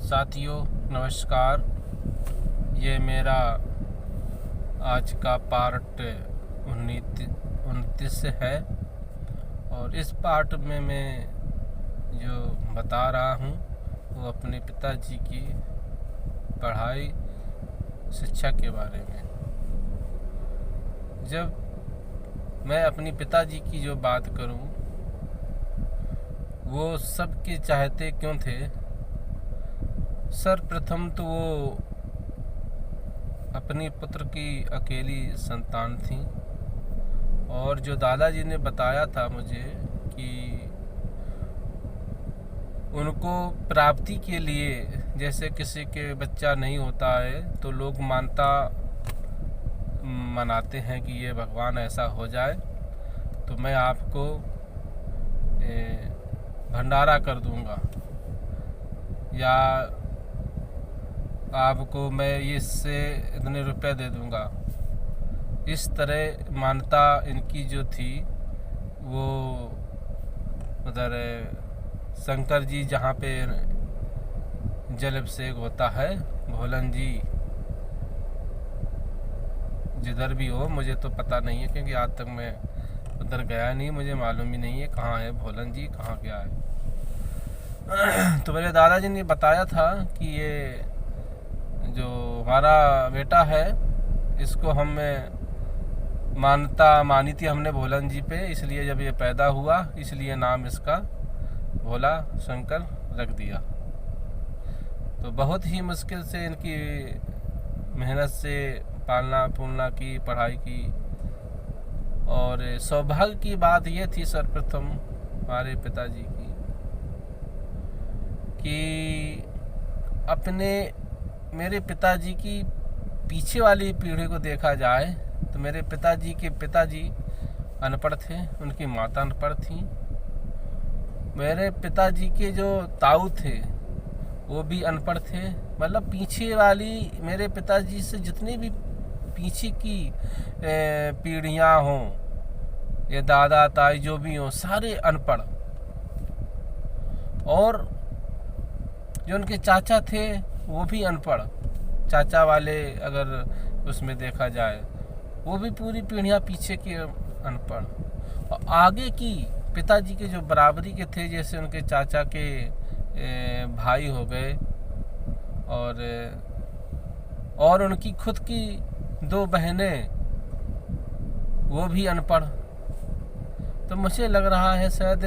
साथियों नमस्कार। ये मेरा आज का पार्ट 29 है और इस पार्ट में मैं जो बता रहा हूँ वो अपने पिताजी की पढ़ाई शिक्षा के बारे में। जब मैं अपनी पिताजी की जो बात करूँ, वो सबके चाहते क्यों थे। सर्वप्रथम तो वो अपनी पुत्र की अकेली संतान थी और जो दादाजी ने बताया था मुझे कि उनको प्राप्ति के लिए, जैसे किसी के बच्चा नहीं होता है तो लोग मानता मनाते हैं कि ये भगवान ऐसा हो जाए तो मैं आपको भंडारा कर दूंगा या आपको मैं इससे इतने रुपए दे दूंगा। इस तरह मान्यता इनकी जो थी वो उधर शंकर जी जहाँ पे जल अभिषेक होता है, भोलन जी जिधर भी हो, मुझे तो पता नहीं है क्योंकि आज तक मैं उधर गया नहीं, मुझे मालूम ही नहीं है कहाँ है भोलन जी, कहाँ गया है। तो मेरे दादाजी ने बताया था कि ये जो हमारा बेटा है इसको हम मान्यता मानी थी हमने भोलन जी पे, इसलिए जब ये पैदा हुआ इसलिए नाम इसका भोला शंकर रख दिया। तो बहुत ही मुश्किल से इनकी मेहनत से पालना पोलना की, पढ़ाई की। और सौभाग्य की बात ये थी सर्वप्रथम हमारे पिताजी की कि अपने मेरे पिताजी की पीछे वाली पीढ़ी को देखा जाए तो मेरे पिताजी के पिताजी अनपढ़ थे, उनकी माता अनपढ़ थी। मेरे पिताजी के जो ताऊ थे वो भी अनपढ़ थे। मतलब पीछे वाली मेरे पिताजी से जितनी भी पीछे की पीढ़ियाँ हों, ये दादा ताई जो भी हों, सारे अनपढ़। और जो उनके चाचा थे वो भी अनपढ़, चाचा वाले अगर उसमें देखा जाए वो भी पूरी पीढ़ियाँ पीछे की अनपढ़। और आगे की पिताजी के जो बराबरी के थे, जैसे उनके चाचा के भाई हो गए और उनकी खुद की 2 बहनें वो भी अनपढ़। तो मुझे लग रहा है शायद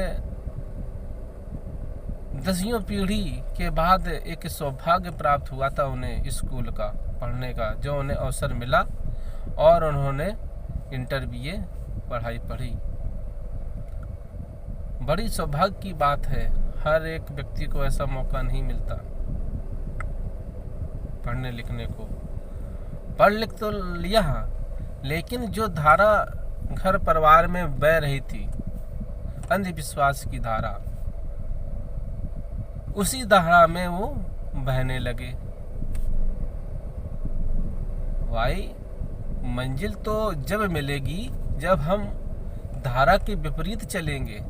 10वीं पीढ़ी के बाद एक सौभाग्य प्राप्त हुआ था उन्हें स्कूल का पढ़ने का, जो उन्हें अवसर मिला और उन्होंने इंटर BA पढ़ाई पढ़ी। बड़ी सौभाग्य की बात है, हर एक व्यक्ति को ऐसा मौका नहीं मिलता पढ़ने लिखने को। पढ़ लिख तो लिया, लेकिन जो धारा घर परिवार में बह रही थी, अंधविश्वास की धारा, उसी धारा में वो बहने लगे। भाई मंजिल तो जब मिलेगी जब हम धारा के विपरीत चलेंगे,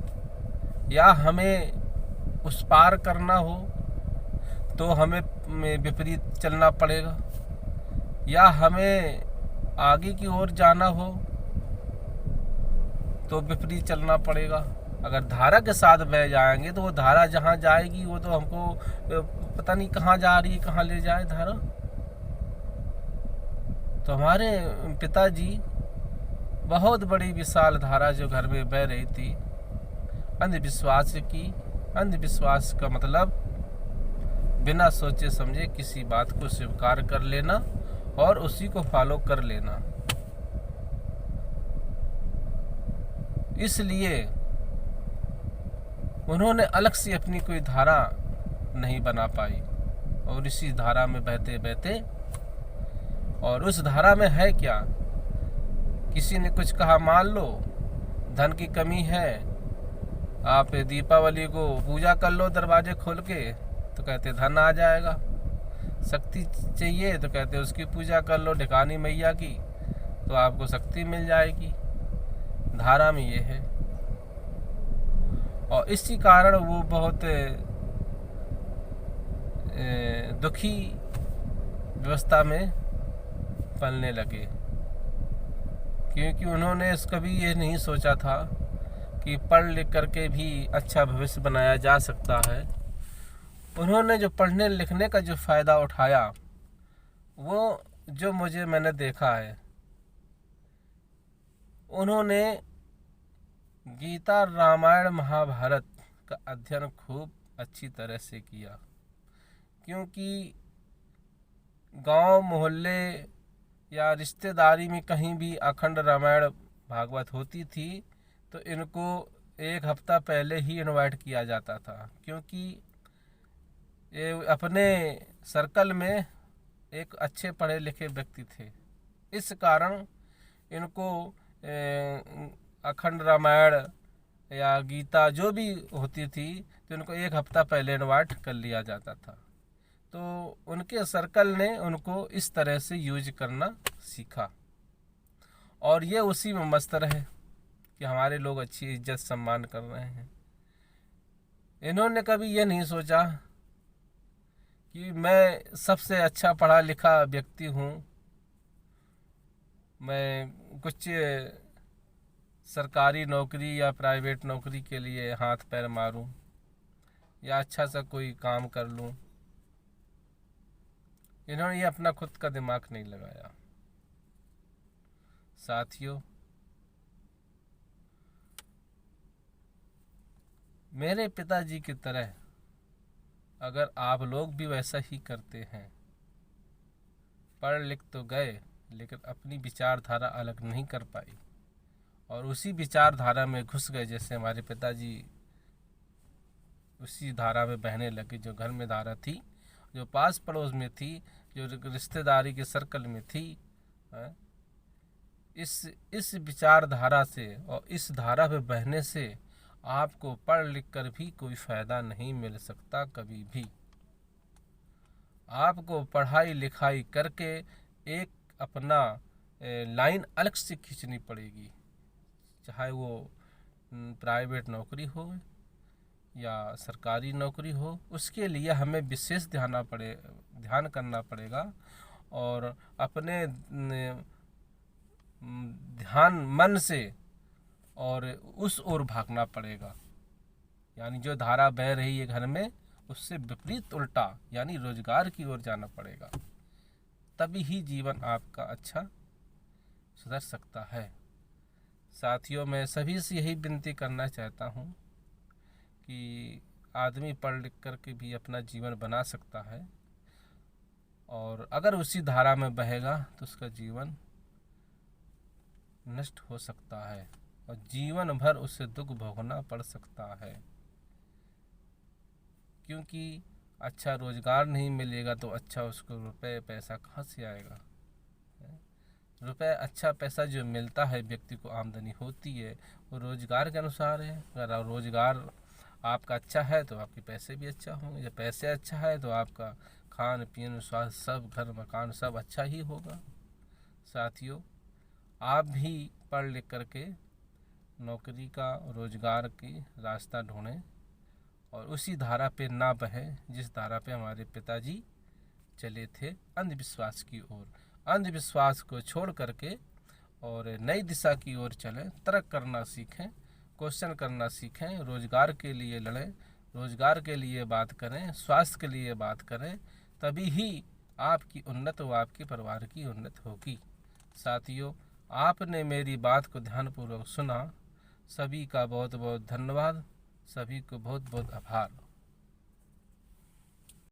या हमें उस पार करना हो तो हमें विपरीत चलना पड़ेगा, या हमें आगे की ओर जाना हो तो विपरीत चलना पड़ेगा। अगर धारा के साथ बह जाएंगे तो वो धारा जहाँ जाएगी वो तो हमको पता नहीं कहाँ जा रही है, कहाँ ले जाए धारा। तो हमारे पिताजी बहुत बड़ी विशाल धारा जो घर में बह रही थी अंधविश्वास की। अंधविश्वास का मतलब बिना सोचे समझे किसी बात को स्वीकार कर लेना और उसी को फॉलो कर लेना। इसलिए उन्होंने अलग से अपनी कोई धारा नहीं बना पाई और इसी धारा में बहते बहते, और उस धारा में है क्या, किसी ने कुछ कहा मान लो धन की कमी है, आप दीपावली को पूजा कर लो दरवाजे खोल के, तो कहते धन आ जाएगा। शक्ति चाहिए तो कहते उसकी पूजा कर लो ढिकानी मैया की, तो आपको शक्ति मिल जाएगी। धारा में ये है। और इसी कारण वो बहुत दुखी व्यवस्था में पलने लगे, क्योंकि उन्होंने कभी ये नहीं सोचा था कि पढ़ लिख करके भी अच्छा भविष्य बनाया जा सकता है। उन्होंने जो पढ़ने लिखने का जो फ़ायदा उठाया, वो जो मैंने देखा है, उन्होंने गीता, रामायण, महाभारत का अध्ययन खूब अच्छी तरह से किया। क्योंकि गांव मोहल्ले या रिश्तेदारी में कहीं भी अखंड रामायण भागवत होती थी तो इनको एक हफ्ता पहले ही इनवाइट किया जाता था, क्योंकि ये अपने सर्कल में एक अच्छे पढ़े लिखे व्यक्ति थे। इस कारण इनको अखंड रामायण या गीता जो भी होती थी तो इनको एक हफ्ता पहले इनवाइट कर लिया जाता था। तो उनके सर्कल ने उनको इस तरह से यूज करना सीखा और ये उसी में मस्त रहे कि हमारे लोग अच्छी इज्जत सम्मान कर रहे हैं। इन्होंने कभी ये नहीं सोचा कि मैं सबसे अच्छा पढ़ा लिखा व्यक्ति हूँ, मैं कुछ सरकारी नौकरी या प्राइवेट नौकरी के लिए हाथ पैर मारूं या अच्छा सा कोई काम कर लूं। इन्होंने ये अपना खुद का दिमाग नहीं लगाया। साथियों, मेरे पिताजी की तरह अगर आप लोग भी वैसा ही करते हैं, पढ़ लिख तो गए लेकिन अपनी विचारधारा अलग नहीं कर पाई और उसी विचारधारा में घुस गए, जैसे हमारे पिताजी उसी धारा में बहने लगे जो घर में धारा थी, जो पास पड़ोस में थी, जो रिश्तेदारी के सर्कल में थी। इस विचारधारा से और इस धारा पे बहने से आपको पढ़ लिख कर भी कोई फ़ायदा नहीं मिल सकता कभी भी। आपको पढ़ाई लिखाई करके एक अपना लाइन अलग से खींचनी पड़ेगी, चाहे वो प्राइवेट नौकरी हो या सरकारी नौकरी हो। उसके लिए हमें विशेष ध्यान करना पड़ेगा और अपने ध्यान मन से और उस ओर भागना पड़ेगा, यानी जो धारा बह रही है घर में उससे विपरीत उल्टा यानी रोजगार की ओर जाना पड़ेगा। तभी ही जीवन आपका अच्छा सुधर सकता है। साथियों, मैं सभी से यही विनती करना चाहता हूँ कि आदमी पढ़ लिख कर के भी अपना जीवन बना सकता है और अगर उसी धारा में बहेगा तो उसका जीवन नष्ट हो सकता है और जीवन भर उसे दुख भोगना पड़ सकता है। क्योंकि अच्छा रोजगार नहीं मिलेगा तो अच्छा उसको रुपए पैसा कहाँ से आएगा। रुपए अच्छा पैसा जो मिलता है व्यक्ति को आमदनी होती है वो रोजगार के अनुसार है। अगर रोजगार आपका अच्छा है तो आपके पैसे भी अच्छा होंगे, जब पैसे अच्छा है तो आपका खान पीन स्वास्थ्य सब घर मकान सब अच्छा ही होगा। साथियों, आप भी पढ़ लिख करके नौकरी का रोजगार की रास्ता ढूंढें और उसी धारा पे ना बहें जिस धारा पे हमारे पिताजी चले थे, अंधविश्वास की ओर। अंधविश्वास को छोड़ करके और नई दिशा की ओर चलें, तर्क करना सीखें, क्वेश्चन करना सीखें, रोजगार के लिए लड़ें, रोजगार के लिए बात करें, स्वास्थ्य के लिए बात करें, तभी ही आपकी उन्नति व आपके परिवार की उन्नति होगी। साथियों, आपने मेरी बात को ध्यानपूर्वक सुना, सभी का बहुत बहुत धन्यवाद, सभी को बहुत बहुत आभार।